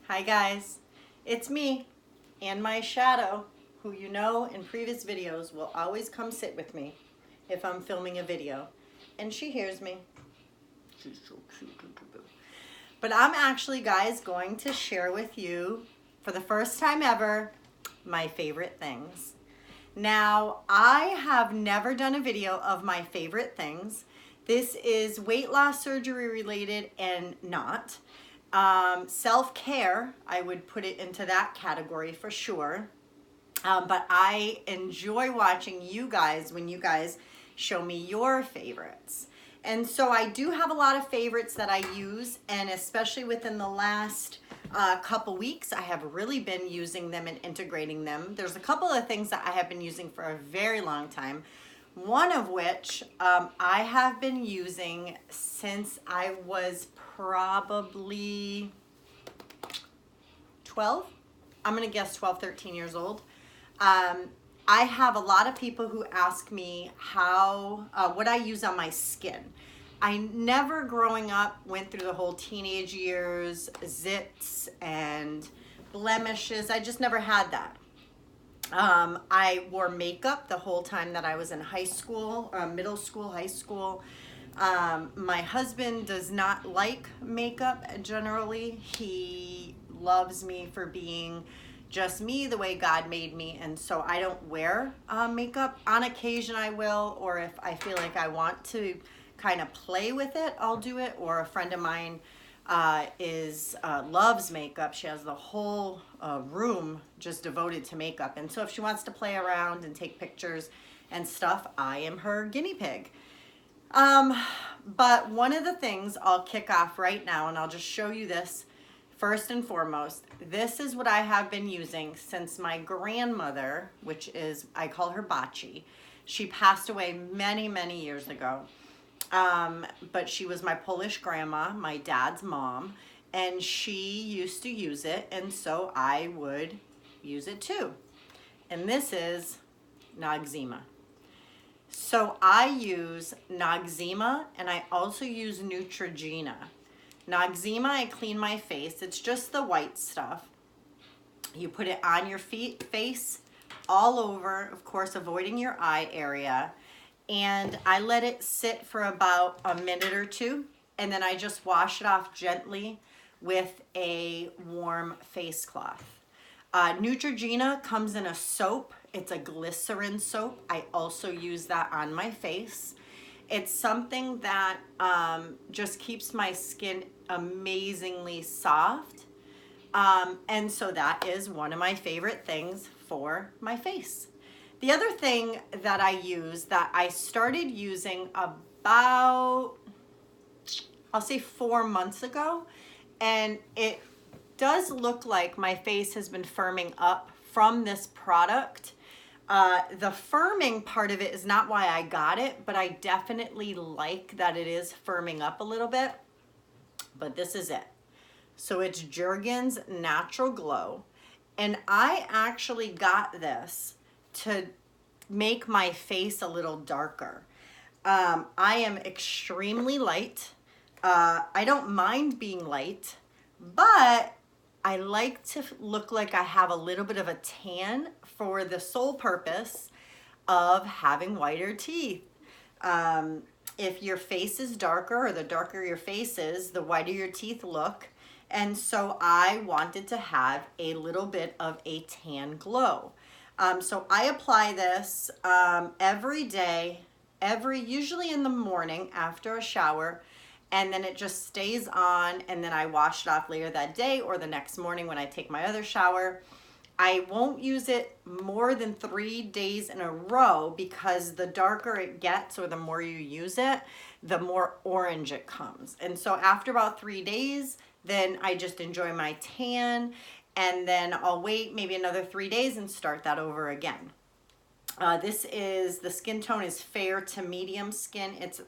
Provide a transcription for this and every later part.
Hi guys, it's me and my shadow, who you know in previous videos will always come sit with me if I'm filming a video. And she hears me. She's so cute. But I'm actually, guys, going to share with you, for the first time ever, my favorite things. Now, I have never done a video of my favorite things. This is weight loss surgery related and not. Self-care, I would put it into that category for sure. But I enjoy watching you guys when you guys show me your favorites. And so I do have a lot of favorites that I use, and especially within the last couple weeks, I have really been using them and integrating them. There's a couple of things that I have been using for a very long time. One of which I have been using since I was probably 12. I'm gonna guess 12, 13 years old. I have a lot of people who ask me what I use on my skin. I never growing up went through the whole teenage years, zits and blemishes. I just never had that. I wore makeup the whole time that I was in high school, middle school, high school. My husband does not like makeup generally. He loves me for being just me, the way God made me, and so I don't wear makeup. On occasion I will, or if I feel like I want to kind of play with it, I'll do it. Or a friend of mine loves makeup. She has the whole room just devoted to makeup, and so if she wants to play around and take pictures and stuff, I am her guinea pig. But one of the things I'll kick off right now, and I'll just show you this first and foremost. This is what I have been using since my grandmother, which is, I call her Bachi. She passed away many, many years ago. But she was my Polish grandma, my dad's mom, and she used to use it, and so I would use it too. And this is Noxzema. So I use Noxzema, and I also use Neutrogena. Noxzema, I clean my face. It's just the white stuff. You put it on your face, all over, of course, avoiding your eye area. And I let it sit for about a minute or two, and then I just wash it off gently with a warm face cloth. Neutrogena comes in a soap. It's a glycerin soap. I also use that on my face. It's something that just keeps my skin amazingly soft. And so that is one of my favorite things for my face. The other thing that I use that I started using about, I'll say 4 months ago, and it does look like my face has been firming up from this product. The firming part of it is not why I got it, but I definitely like that it is firming up a little bit. But this is it. So it's Jergens Natural Glow. And I actually got this to make my face a little darker. I am extremely light. I don't mind being light, but I like to look like I have a little bit of a tan for the sole purpose of having whiter teeth. If your face is darker, or the darker your face is, the whiter your teeth look. And so I wanted to have a little bit of a tan glow. So I apply this every day, usually in the morning after a shower, and then it just stays on, and then I wash it off later that day or the next morning when I take my other shower. I won't use it more than 3 days in a row, because the darker it gets, or the more you use it, the more orange it comes. And so after about 3 days, then I just enjoy my tan, and then I'll wait maybe another 3 days and start that over again. The skin tone is fair to medium skin. It's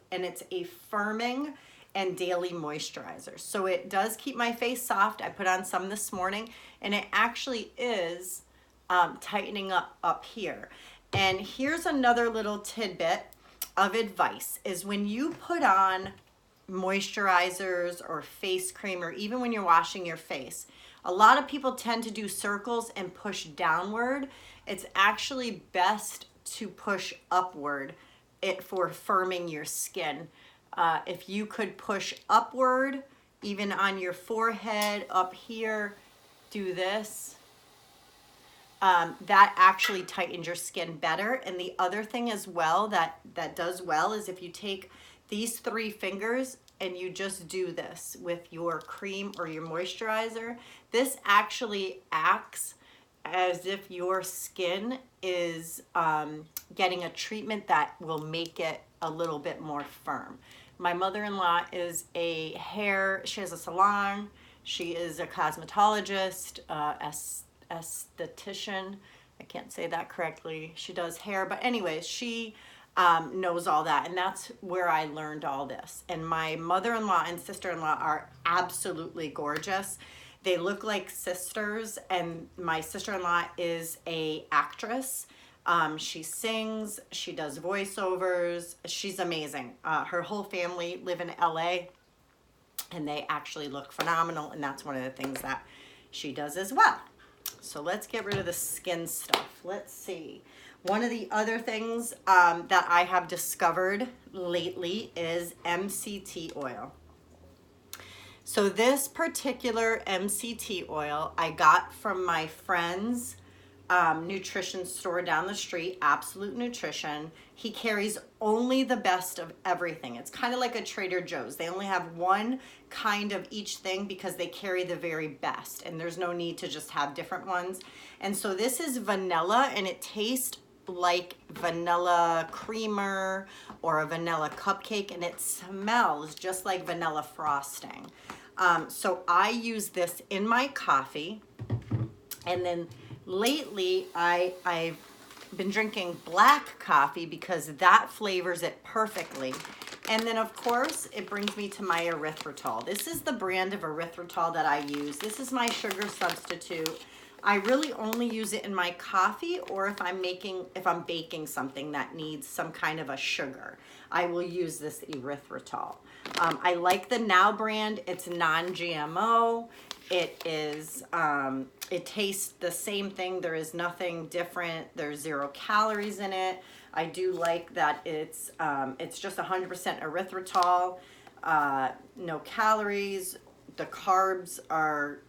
a firming and daily moisturizer. So it does keep my face soft. I put on some this morning, and it actually is tightening up here. And here's another little tidbit of advice, is when you put on moisturizers or face cream, or even when you're washing your face, a lot of people tend to do circles and push downward. It's actually best to push upward for firming your skin. If you could push upward, even on your forehead, up here, do this. That actually tightens your skin better. And the other thing as well that does well is if you take these 3 fingers and you just do this with your cream or your moisturizer, this actually acts as if your skin is getting a treatment that will make it a little bit more firm. My mother-in-law is she has a salon, she is a cosmetologist, esthetician, I can't say that correctly. She does hair, but anyways, she knows all that, and that's where I learned all this. And my mother-in-law and sister-in-law are absolutely gorgeous. They look like sisters, and my sister-in-law is an actress. She sings, she does voiceovers, she's amazing. Her whole family live in LA, and they actually look phenomenal, and that's one of the things that she does as well. So let's get rid of the skin stuff. Let's see. One of the other things that I have discovered lately is MCT oil. So this particular MCT oil I got from my friend's nutrition store down the street, Absolute Nutrition. He carries only the best of everything. It's kind of like a Trader Joe's. They only have one kind of each thing because they carry the very best, and there's no need to just have different ones. And so this is vanilla, and it tastes like vanilla creamer or a vanilla cupcake, and it smells just like vanilla frosting. So I use this in my coffee, and then lately I've been drinking black coffee because that flavors it perfectly. And then of course it brings me to my erythritol. This is the brand of erythritol that I use. This is my sugar substitute. I really only use it in my coffee, or if I'm baking something that needs some kind of a sugar, I will use this erythritol. I like the Now brand. It's non-GMO. It is, it tastes the same thing. There is nothing different. There's 0 calories in it. I do like that it's just 100% erythritol, no calories. The carbs are,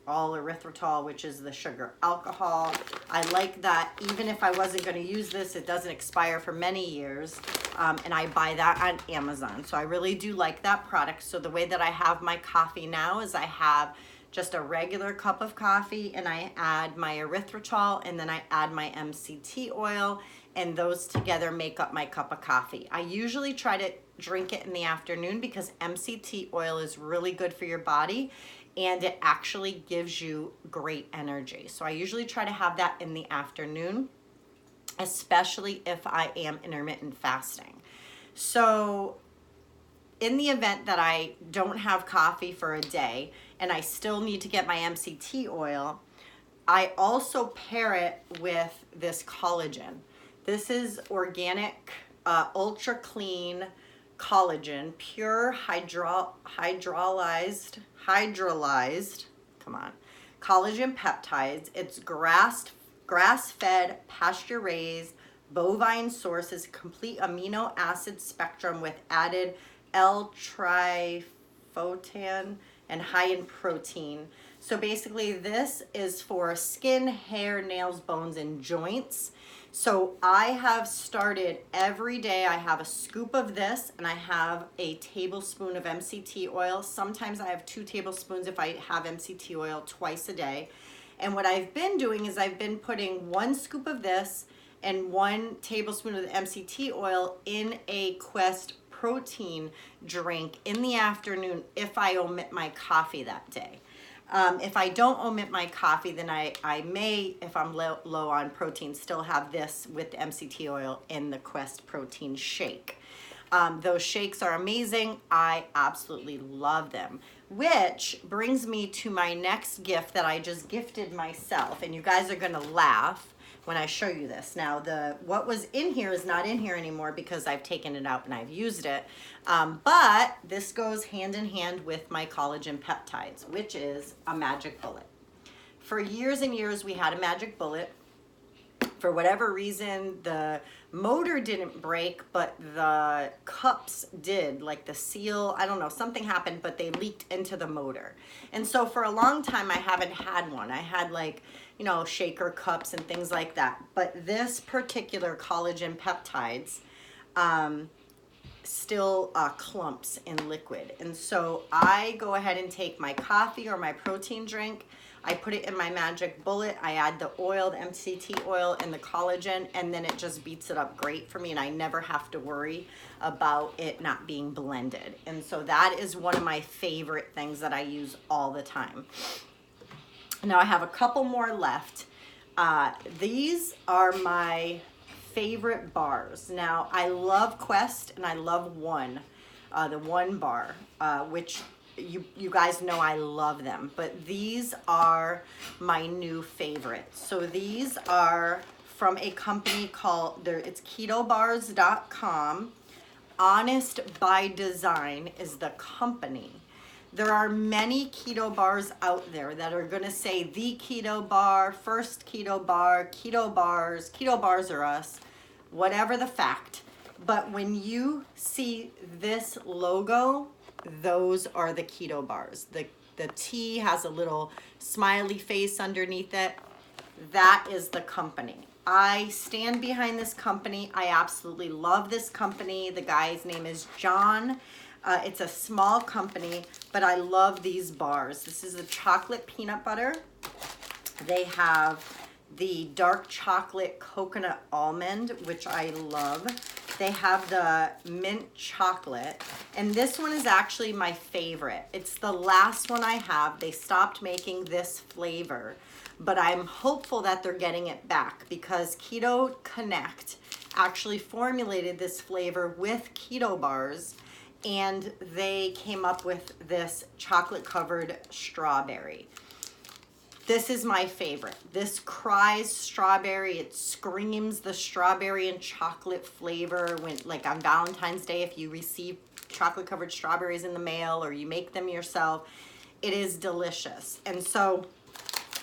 all erythritol, which is the sugar alcohol. I like that even if I wasn't going to use this, it doesn't expire for many years. And I buy that on Amazon. So I really do like that product. So the way that I have my coffee now is I have just a regular cup of coffee, and I add my erythritol, and then I add my MCT oil, and those together make up my cup of coffee. I usually try to drink it in the afternoon because MCT oil is really good for your body, and it actually gives you great energy. So I usually try to have that in the afternoon, especially if I am intermittent fasting. So in the event that I don't have coffee for a day and I still need to get my MCT oil, I also pair it with this collagen. This is organic, ultra clean collagen, pure hydrolyzed, collagen peptides. It's grass-fed, pasture-raised, bovine sources, complete amino acid spectrum with added L-tryptophan and high in protein. So basically this is for skin, hair, nails, bones, and joints. So I have started every day, I have a scoop of this and I have a tablespoon of MCT oil. Sometimes I have 2 tablespoons if I have MCT oil twice a day. And what I've been doing is I've been putting 1 scoop of this and 1 tablespoon of the MCT oil in a Quest protein drink in the afternoon if I omit my coffee that day. If I don't omit my coffee, then I may, if I'm low on protein, still have this with the MCT oil in the Quest protein shake. Those shakes are amazing. I absolutely love them. Which brings me to my next gift that I just gifted myself. And you guys are gonna laugh when I show you this. Now, what was in here is not in here anymore because I've taken it out and I've used it. But this goes hand in hand with my collagen peptides, which is a Magic Bullet. For years and years, we had a Magic Bullet. For whatever reason, the motor didn't break, but the cups did, like the seal, I don't know, something happened, but they leaked into the motor. And so for a long time, I haven't had one. I had like, you know, shaker cups and things like that. But this particular collagen peptides still clumps in liquid. And so I go ahead and take my coffee or my protein drink, I put it in my Magic Bullet, I add the oil, the MCT oil and the collagen, and then it just beats it up great for me, and I never have to worry about it not being blended. And so that is one of my favorite things that I use all the time. Now I have a couple more left. These are my favorite bars. Now I love Quest and I love One, the One bar, which you guys know I love them, but these are my new favorite. So these are from a company called, it's ketobars.com. Honest by Design is the company. There are many keto bars out there that are gonna say the keto bar, first keto bar, keto bars are us, whatever the fact. But when you see this logo, those are the keto bars. The T has a little smiley face underneath it. That is the company. I stand behind this company. I absolutely love this company. The guy's name is John. It's a small company, but I love these bars. This is a chocolate peanut butter. They have the dark chocolate coconut almond, which I love. They have the mint chocolate, and this one is actually my favorite. It's the last one I have. They stopped making this flavor, but I'm hopeful that they're getting it back because Keto Connect actually formulated this flavor with keto bars, and they came up with this chocolate covered strawberry. This is my favorite. This cries strawberry. It screams the strawberry and chocolate flavor. When, like on Valentine's Day, if you receive chocolate covered strawberries in the mail or you make them yourself, it is delicious. And so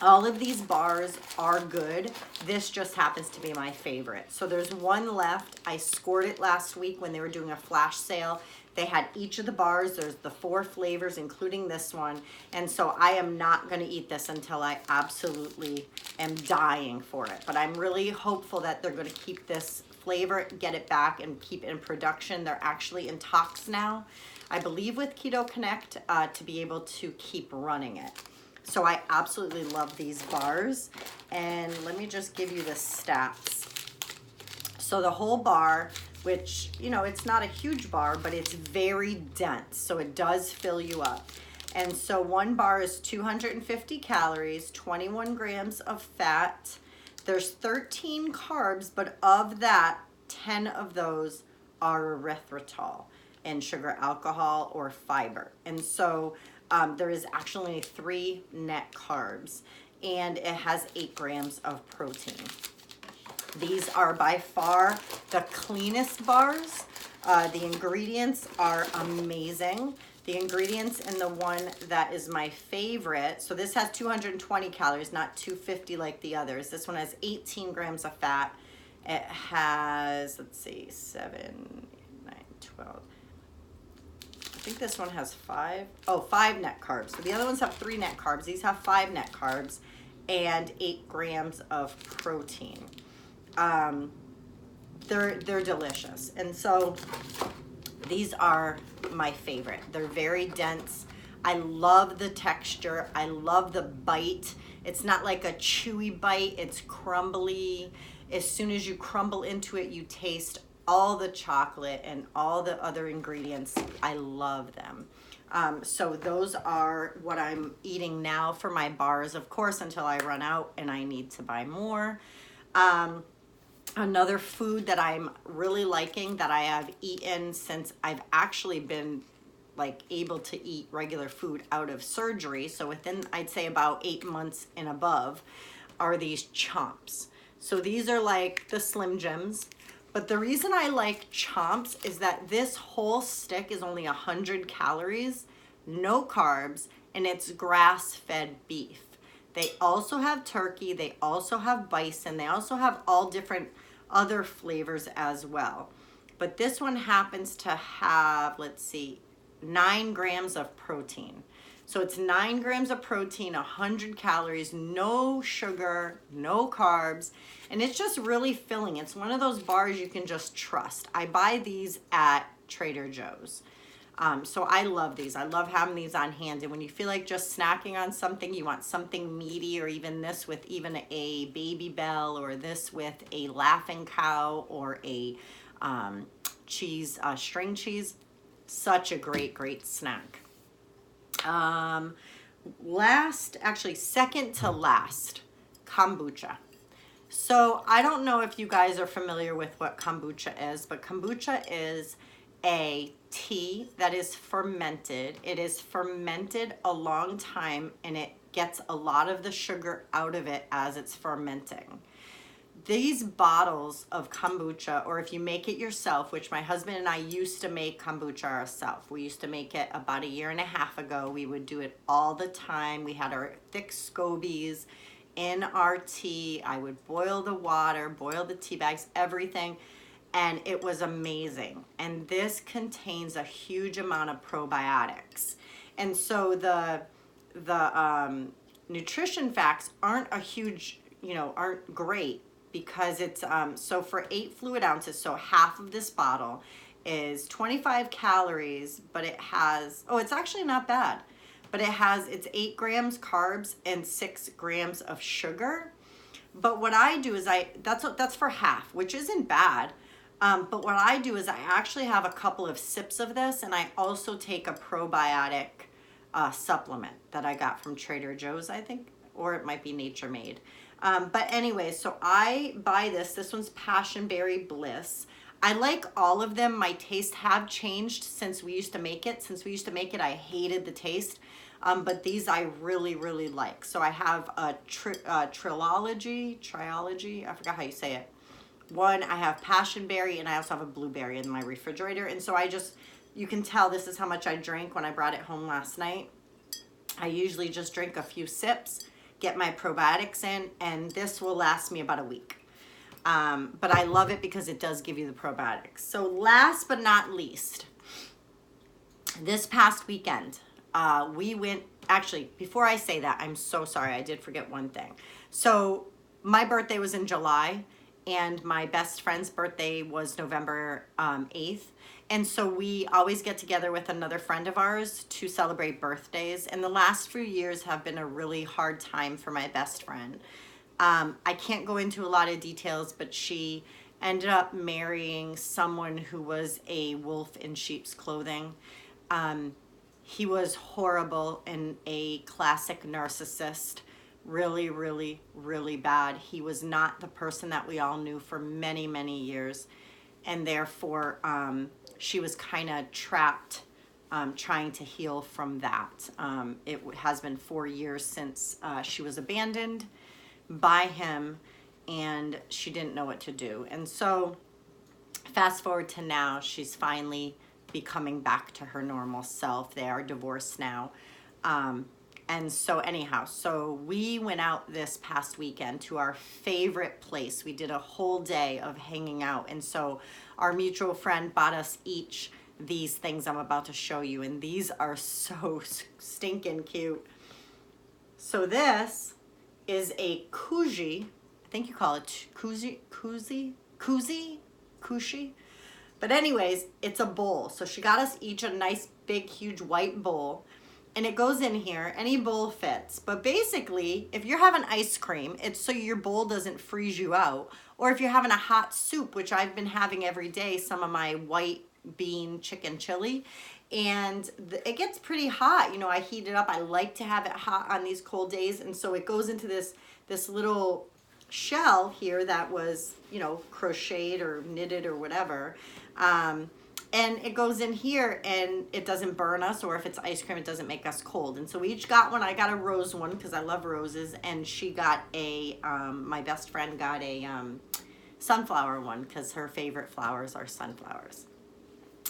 all of these bars are good. This just happens to be my favorite. So there's one left. I scored it last week when they were doing a flash sale. They had each of the bars. There's the 4 flavors, including this one. And so I am not going to eat this until I absolutely am dying for it. But I'm really hopeful that they're going to keep this flavor, get it back, and keep it in production. They're actually in talks now, I believe, with Keto Connect to be able to keep running it. So I absolutely love these bars. And let me just give you the stats. So the whole bar, which, you know, it's not a huge bar, but it's very dense, so it does fill you up. And so one bar is 250 calories, 21 grams of fat. There's 13 carbs, but of that, 10 of those are erythritol and sugar alcohol or fiber. And so there is actually 3 net carbs, and it has 8 grams of protein. These are by far the cleanest bars. The ingredients are amazing. The ingredients in the one that is my favorite, so this has 220 calories, not 250 like the others. This one has 18 grams of fat. It has, let's see, 7, 9, 12. I think this one has 5 net carbs. So the other ones have 3 net carbs. These have 5 net carbs and 8 grams of protein. They're delicious. And so these are my favorite. They're very dense. I love the texture. I love the bite. It's not like a chewy bite. It's crumbly. As soon as you crumble into it, you taste all the chocolate and all the other ingredients. I love them. So those are what I'm eating now for my bars, of course, until I run out and I need to buy more. Another food that I'm really liking that I have eaten since I've actually been like able to eat regular food out of surgery, so within, I'd say, about 8 months and above, are these Chomps. So these are like the Slim Jims. But the reason I like Chomps is that this whole stick is only 100 calories, no carbs, and it's grass-fed beef. They also have turkey, they also have bison, they also have all different other flavors as well. But this one happens to have, let's see, 9 grams of protein. So it's 9 grams of protein, 100 calories, no sugar, no carbs, and it's just really filling. It's one of those bars you can just trust. I buy these at Trader Joe's. So I love these. I love having these on hand. And when you feel like just snacking on something, you want something meaty, or even this with even a Baby Bell, or this with a Laughing Cow, or a cheese, string cheese. Such a great snack. Second to last, kombucha. So I don't know if you guys are familiar with what kombucha is, but kombucha is a tea that is fermented. It is fermented a long time, and it gets a lot of the sugar out of it as it's fermenting. These bottles of kombucha, or if you make it yourself, which my husband and I used to make kombucha ourselves. We used to make it about 1.5 years ago. We would do it all the time. We had our thick scobies in our tea. I would boil the water, boil the tea bags, everything, and it was amazing. And this contains a huge amount of probiotics. And so the nutrition facts aren't a huge, aren't great, because it's, so for 8 fluid ounces, so half of this bottle is 25 calories, but it has, it's actually not bad, but it's 8 grams carbs and 6 grams of sugar. But what I do is that's for half, which isn't bad. But what I do is I actually have a couple of sips of this, and I also take a probiotic supplement that I got from Trader Joe's, I think, or it might be Nature Made. But anyway, so I buy this. This one's Passion Berry Bliss. I like all of them. My tastes have changed since we used to make it. Since we used to make it, I hated the taste. But these I really like. So I have a Triology, I forgot how you say it. One, I have Passion Berry, and I also have a blueberry in my refrigerator. And so you can tell this is how much I drank when I brought it home last night. I usually just drink a few sips, get my probiotics in, and this will last me about a week. But I love it because it does give you the probiotics. So last but not least, this past weekend, we went, actually, before I say that, I'm so sorry, I did forget one thing. So my birthday was in July, and my best friend's birthday was November 8th. And so we always get together with another friend of ours to celebrate birthdays. And the last few years have been a really hard time for my best friend. I can't go into a lot of details, but she ended up marrying someone who was a wolf in sheep's clothing. He was horrible and a classic narcissist. Really bad. He was not the person that we all knew for many years. And therefore, she was kind of trapped trying to heal from that. It has been 4 years since she was abandoned by him, and she didn't know what to do. And so fast forward to now, she's finally becoming back to her normal self. They are divorced now. And so anyhow, so we went out this past weekend to our favorite place. We did a whole day of hanging out. And so our mutual friend bought us each these things I'm about to show you. And these are so stinking cute. So this is a koozie. I think you call it koozie. But anyways, it's a bowl. So she got us each a nice, big, huge white bowl. And it goes in here. Any bowl fits. But basically, if you're having ice cream, it's so your bowl doesn't freeze you out. Or if you're having a hot soup, which I've been having every day, some of my white bean chicken chili. And it gets pretty hot. You know, I heat it up. I like to have it hot on these cold days. And so it goes into this little shell here that was, you know, crocheted or knitted or whatever. And it goes in here and it doesn't burn us, or if it's ice cream, it doesn't make us cold. And so we each got one. I got a rose one because I love roses, and she got a, my best friend got a sunflower one because her favorite flowers are sunflowers.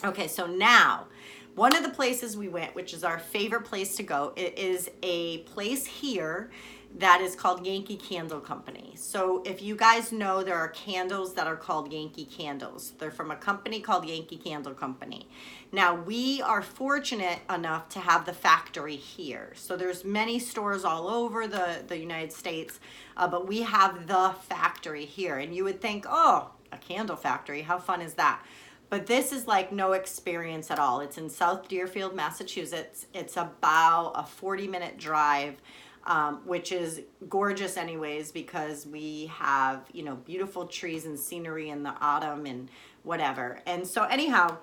Okay, so now, one of the places we went, which is our favorite place to go, it is a place here that is called Yankee Candle Company. So if you guys know, there are candles that are called Yankee Candles. They're from a company called Yankee Candle Company. Now, we are fortunate enough to have the factory here. So there's many stores all over the United States, but we have the factory here. And you would think, oh, a candle factory, how fun is that? But this is like no experience at all. It's in South Deerfield, Massachusetts. It's about a 40-minute drive, which is gorgeous anyways, because we have, you know, beautiful trees and scenery in the autumn and whatever. And so anyhow,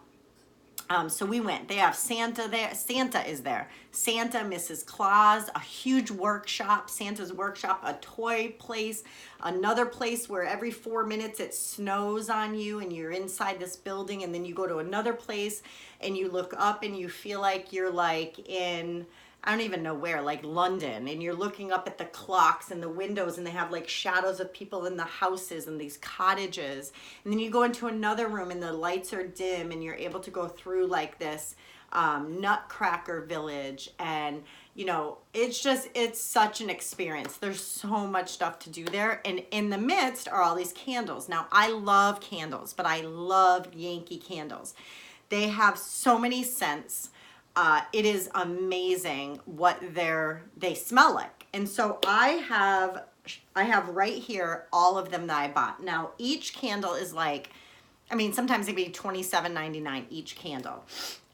so we went. They have Santa there. Santa is there. Santa, Mrs. Claus, a huge workshop, Santa's workshop, a toy place, another place where every 4 minutes it snows on you and you're inside this building, and then you go to another place and you look up and you feel like you're like in, I don't even know where, like London, and you're looking up at the clocks and the windows, and they have like shadows of people in the houses and these cottages. And then you go into another room and the lights are dim and you're able to go through like this nutcracker village. And you know, it's such an experience. There's so much stuff to do there. And in the midst are all these candles. Now, I love candles, but I love Yankee candles. They have so many scents. It is amazing what they smell like. And so I have right here all of them that I bought. Now, each candle is like, I mean, sometimes it'd be $27.99 each candle.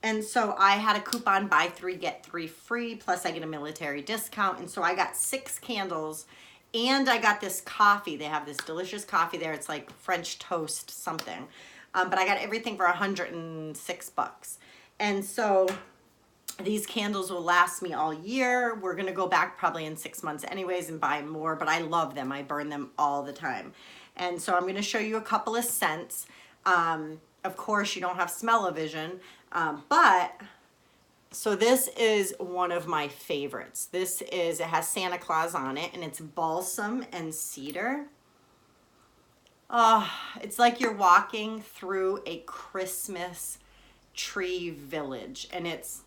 And so I had a coupon, buy 3, get 3 free, plus I get a military discount. And so I got 6 candles, and I got this coffee. They have this delicious coffee there. It's like French toast something. But I got everything for $106. And so these candles will last me all year. We're gonna go back probably in 6 months anyways and buy more, but I love them. I burn them all the time. And so I'm gonna show you a couple of scents. Of course, you don't have smell-o-vision, but so this is one of my favorites. It has Santa Claus on it, and it's balsam and cedar. Oh, it's like you're walking through a Christmas tree village, and it's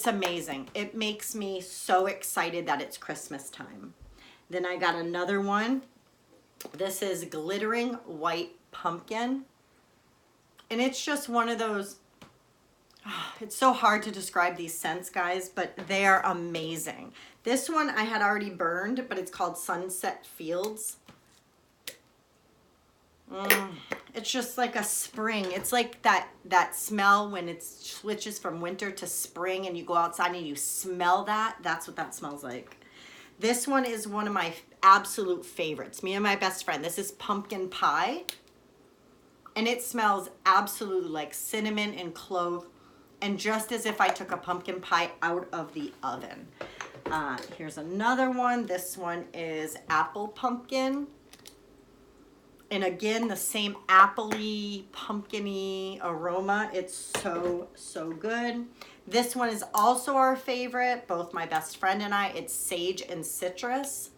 amazing. It makes me so excited that it's Christmas time. Then I got another one. This is glittering white pumpkin. And it's just one of those, it's so hard to describe these scents, guys, but they are amazing. This one I had already burned, but it's called Sunset Fields. It's just like a spring. It's like that smell when it switches from winter to spring and you go outside and you smell that. That's what that smells like. This one is one of my absolute favorites. Me and my best friend. This is pumpkin pie. And it smells absolutely like cinnamon and clove. And just as if I took a pumpkin pie out of the oven. Here's another one. This one is apple pumpkin. And again, the same appley, pumpkin-y aroma. It's so, so good. This one is also our favorite, both my best friend and I. It's sage and citrus.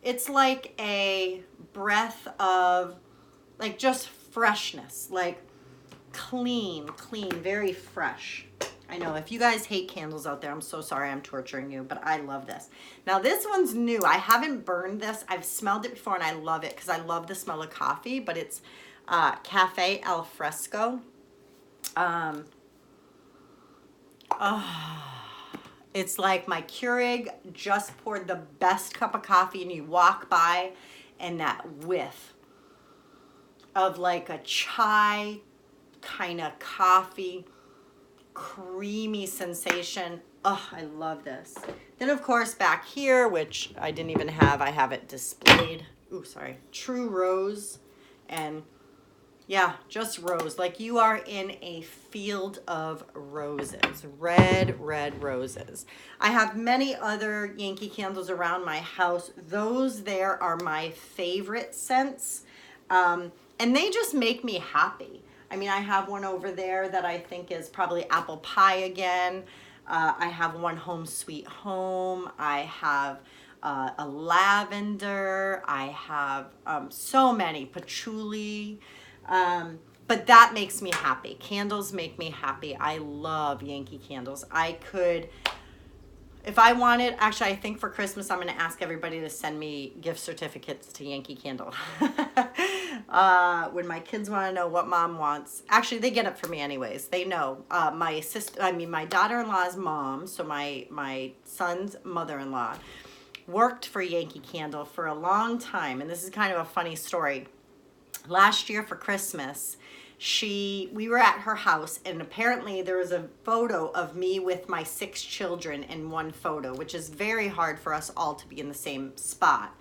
It's like a breath of, like, just freshness, like clean, very fresh. I know, if you guys hate candles out there, I'm so sorry I'm torturing you, but I love this. Now, this one's new. I haven't burned this. I've smelled it before, and I love it because I love the smell of coffee, but it's Cafe Al Fresco. It's like my Keurig just poured the best cup of coffee, and you walk by, and that whiff of like a chai kind of coffee, creamy sensation. Oh, I love this. Then of course back here, which I didn't even have, I have it displayed. Ooh, sorry. True Rose. And yeah, just rose. Like you are in a field of roses. Red, red roses. I have many other Yankee candles around my house. Those there are my favorite scents. And they just make me happy. I mean, I have one over there that I think is probably apple pie again. I have one home sweet home. I have a lavender. I have so many, patchouli. But that makes me happy. Candles make me happy. I love Yankee candles. I could, if I wanted, actually, I think for Christmas, I'm going to ask everybody to send me gift certificates to Yankee Candle. When my kids want to know what mom wants, actually, they get it for me anyways. They know. My daughter-in-law's mom, so my son's mother-in-law, worked for Yankee Candle for a long time. And this is kind of a funny story. Last year for Christmas, we were at her house, and apparently there was a photo of me with my 6 children in one photo, which is very hard for us all to be in the same spot.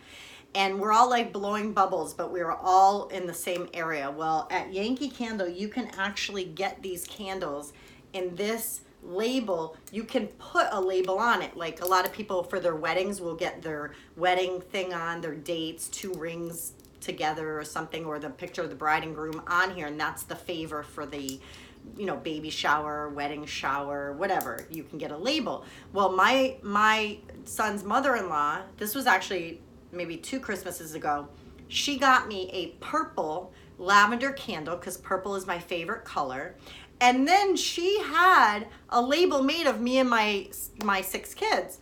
And we're all like blowing bubbles, but we were all in the same area. Well, at Yankee Candle, you can actually get these candles in this label. You can put a label on it. Like a lot of people for their weddings will get their wedding thing on, their dates, 2 rings together or something, or the picture of the bride and groom on here, and that's the favor for the, you know, baby shower, wedding shower, whatever. You can get a label. Well, my son's mother-in-law, this was actually maybe 2 Christmases ago, she got me a purple lavender candle because purple is my favorite color. And then she had a label made of me and my 6 kids.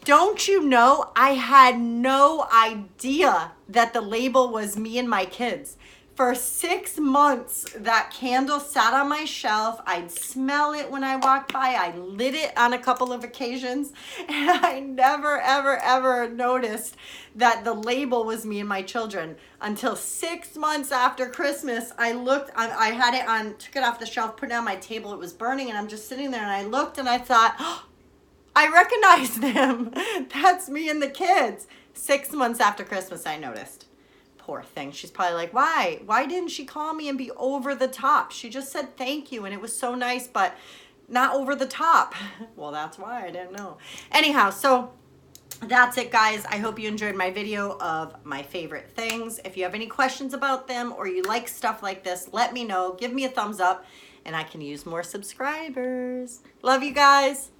Don't you know, I had no idea that the label was me and my kids. For 6 months, that candle sat on my shelf. I'd smell it when I walked by. I lit it on a couple of occasions. And I never, ever, ever noticed that the label was me and my children until 6 months after Christmas. I looked, I had it on, took it off the shelf, put it on my table. It was burning, and I'm just sitting there, and I looked, and I thought, oh, I recognize them. That's me and the kids. 6 months after Christmas, I noticed. Poor thing. She's probably like, why? Why didn't she call me and be over the top? She just said thank you, and it was so nice, but not over the top. Well, that's why I didn't know. Anyhow, so that's it, guys. I hope you enjoyed my video of my favorite things. If you have any questions about them or you like stuff like this, let me know. Give me a thumbs up, and I can use more subscribers. Love you guys.